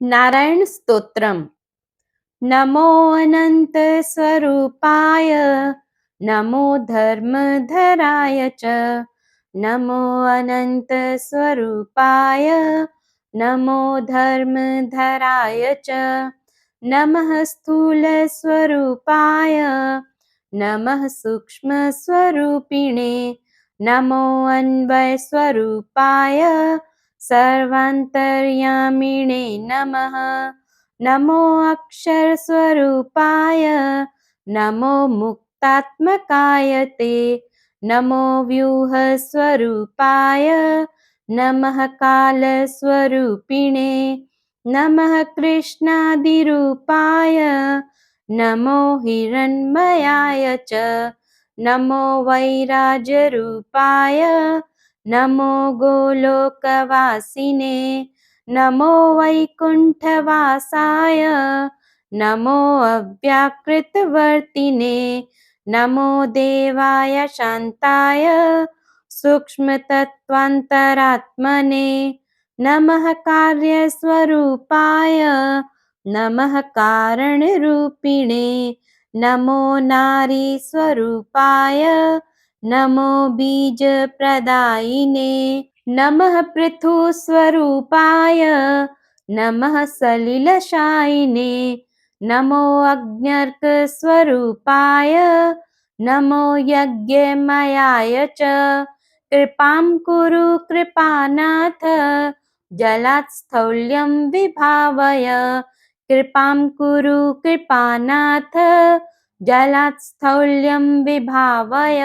नारायण स्तोत्रम. नमो अनंत स्वरूपाय, नमो धर्मधराय च. नमो अनंत स्वरूपाय, नमो धर्मधराय च. नमः स्थूल स्वरूपाय, नमः सूक्ष्म स्वरूपिणे. नमो अन्वय स्वरूपाय, सर्वान्तर्यामिणे नमः. नमो अक्षर स्वरूपाय, नमो मुक्तात्मकाय ते. नमो व्यूह स्वरूपाय, नमः काल स्वरूपिणे. नमः कृष्णादिरूपाय, नमो हिरण्मयाय च. नमो वैराजरूपाय, नमो गोलोकवासिने. नमो वैकुण्ठवासाय, नमो अव्याकृतवर्तिने. नमो देवाय शान्ताय, सूक्ष्मतत्त्वान्तरात्मने. नमः कार्यस्वरूपाय, नमः कारणरूपिणे. नमो नारीस्वरूपाय, नमो बीजप्रदायिने. नमः पृथुस्वरूपाय, नमः सलिलशायिने. नमो अग्न्यर्कस्वरूपाय, नमो यज्ञमयाय च. कृपां कुरु कृपानाथ, जलात् स्थौल्यं विभावय. कृपां कुरु कृपानाथ, जलात् स्थौल्यं विभावय.